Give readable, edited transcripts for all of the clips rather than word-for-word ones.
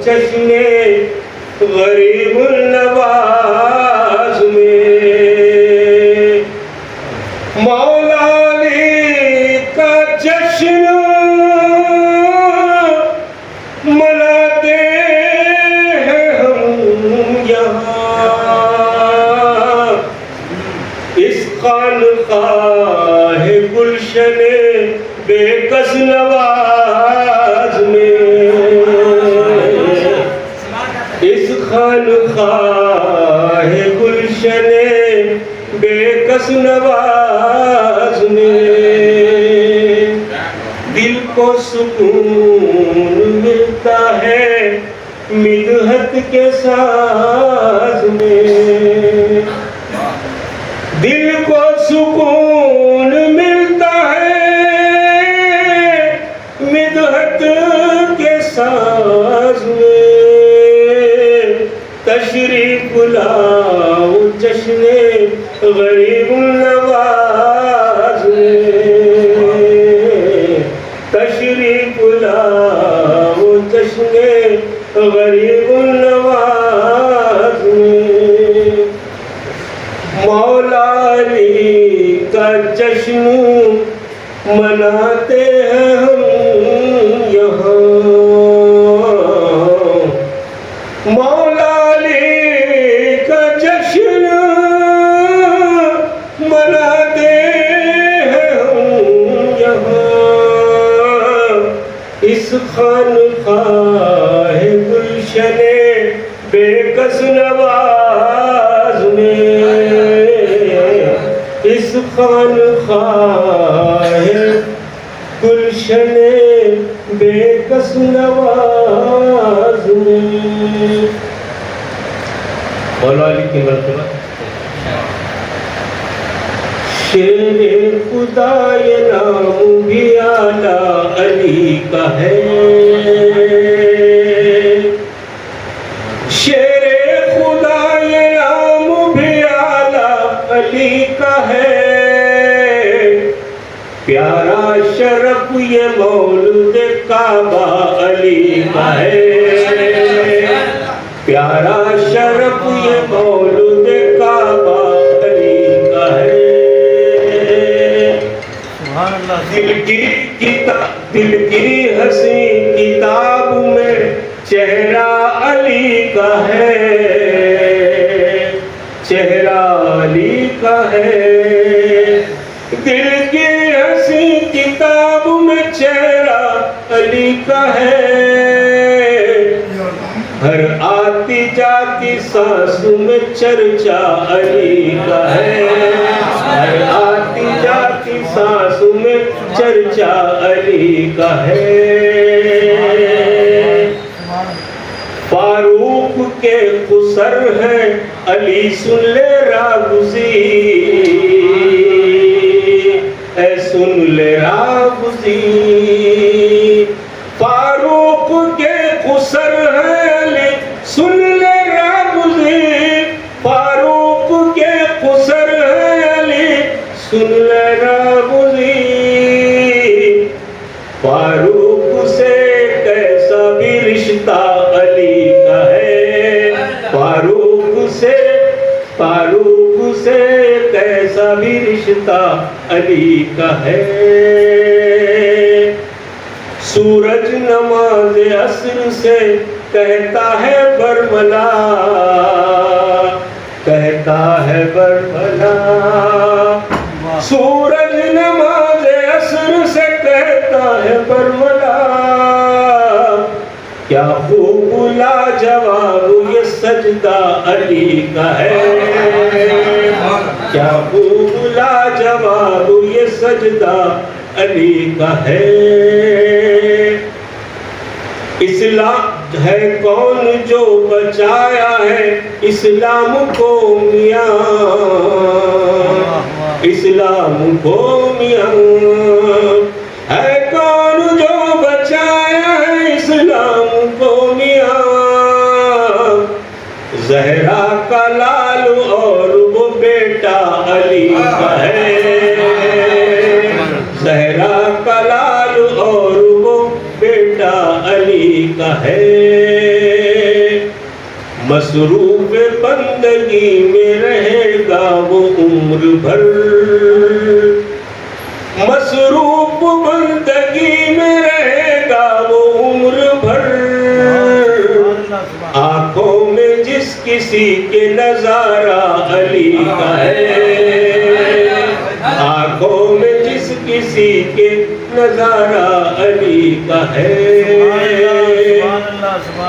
चश्मे गरीबुल नवाज में मौला अली का जश्न मनाते हैं हम यहाँ इस खानकाह गुलशने बेकस नवाज में इस खानकाह गुलशने बेकस नवाज में दिल को सुकून मिलता है मिदहत के साज में दिल को सुकून मिलता है मिदहत के साज में तशरीफ लाओ जश्ने गरीबुल नवाज में तशरीफ लाओ जश्ने गरीबुल नवाज में मौला अली का जश्न मनाते हैं हम यहाँ मौला अली का जश्न मनाते हैं हम यहाँ इस खानकाह गुलशने बेकस नवाज में इस खानकाह गुलशने बेकस नवाज में मौला अली की मर्तबा शेरे खुदा ये नाम भी आला अली का है शेरे खुदा ये नाम भी आला अली का है प्यारा शरफ ये मौलूद काबा अली का है प्यारा शरफ ये मौलूद काबा अली का है दिल की हंसी किताब में चेहरा अली का है चेहरा अली का है दिल की हंसी किताब में चेहरा अली का है हर आती जाती सांस में चर्चा अली का है हर आती जाती सांस में चर्चा अली का है फारूक के खुसर है अली सुन ले रागुजी ऐ सुन ले रागुजी फारूक के खुसर है अली सुन ले रागुजी फारूक के खुसर है अली सुन ले रागुजी फारूक से कैसा भी रिश्ता अली का है फारूक से कैसा भी रिश्ता अली का है सूरज नमाज असर से कहता है बरमला सूरज नमाज असर से कहता है बरमला क्या खूब लाजवाब ये सजदा अली का है क्या खूब लाजवाब ये सजदा अली का है इस्लाम है कौन जो बचाया है इस्लाम को मियां इस्लाम को मियां है कौन जो बचाया है इस्लाम को मियां ज़हरा का लाल और वो बेटा अली का है ज़हरा का लाल और वो बेटा अली अली का है। मसरूफ बंदगी में रहेगा वो उम्र भर, मसरूफ बंदगी में रहेगा वो उम्र भर। आंखों में जिस किसी के नजारा अली का है, आंखों में जिस किसी के नजारा अली का है।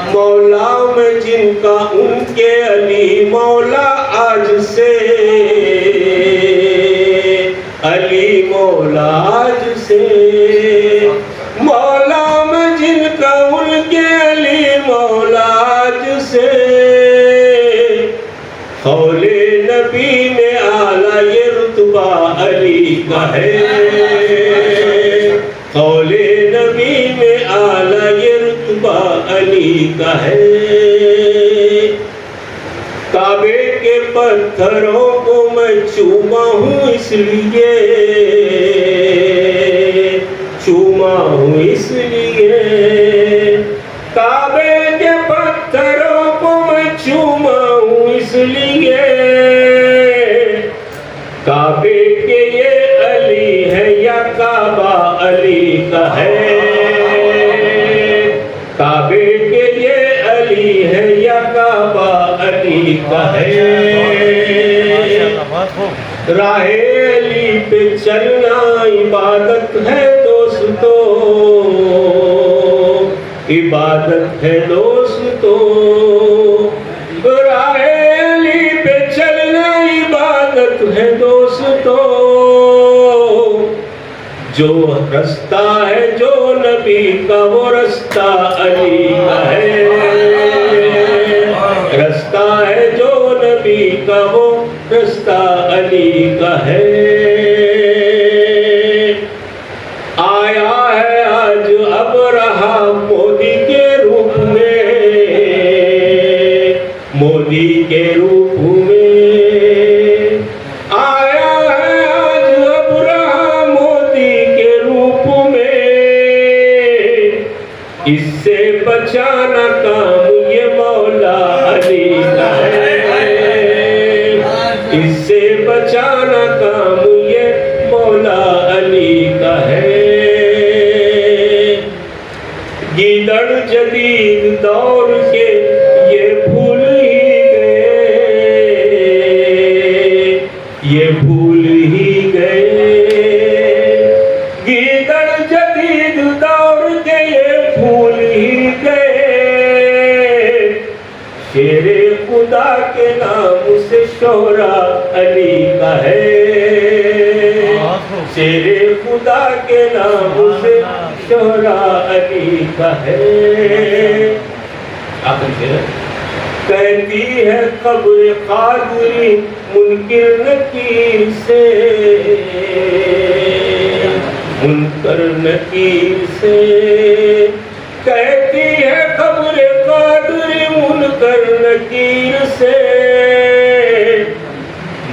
मौला में जिनका उनके अली मौला आज से, अली मौला आज से। मौला में जिनका उनके अली मौला आज से। खौले नबी में आला ये रुतबा अली का है, खौले नबी में आला ये रुतबा अली का है। काबे के पत्थरों को मैं चूमा हूँ इसलिए, चूमा हूँ इसलिए। काबे के पत्थरों को मैं चूमा हूँ इसलिए। काबे के ये अली है या काबा अली का है, काबे के ये अली है या काबा अली का है। राहे अली पे चलना इबादत है दोस्तों, इबादत है दोस्तों। राहे अली पे चलना इबादत है दोस्तों। जो रास्ता है जो नबी का वो रास्ता अली का है, रास्ता है जो नबी का वो रास्ता अली का है। आया है आज अब रहा मोदी के रूप में, मोदी के रूप में। आया है आज अब रहा मोदी के रूप में। इससे बचाना काम ये मौला अली का है, इससे बचाना काम ये मौला अली का है। गीदड़ जदीद दौर के ये भूल ही गए, ये भूल ही गए। गीदड़ जदीद दौर के ये भूल ही गए। शेरे खुदा के नाम से शोहरा अली का है, शेरे खुदा के नाम से शोहरा अली का है। कहती है कब्र कादरी मुनकिर नकीर से, मुनकर नकीर से। कहती है कब्र कादरी मुनकर नकीर से।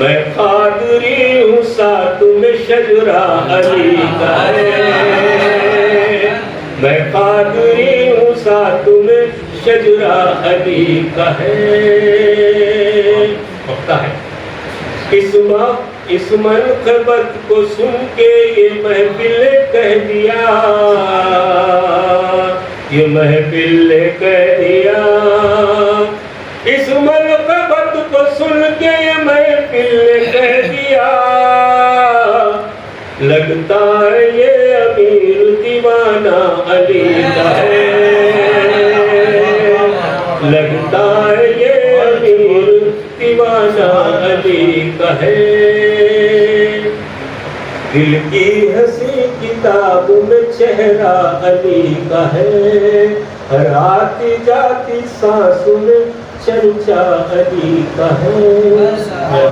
मैं कादरी हूँ साथ में शजरा अली का है, मैं कादरी हूँ साथ में शजरा अली का है। पक्का है। इस मनक़बत को सुन के ये महफिल ने कह दिया, ये महफिल ने कह दिया। इस मनक़बत को सुन के ये महफिल ने कह दिया। लगता है ये अमीर दीवाना अली का है, लगता है ये अमीर दीवाना अली का है। दिल की हंसी किताब में चेहरा अली का है। हर आती जाती सांसों में चर्चा अली का है।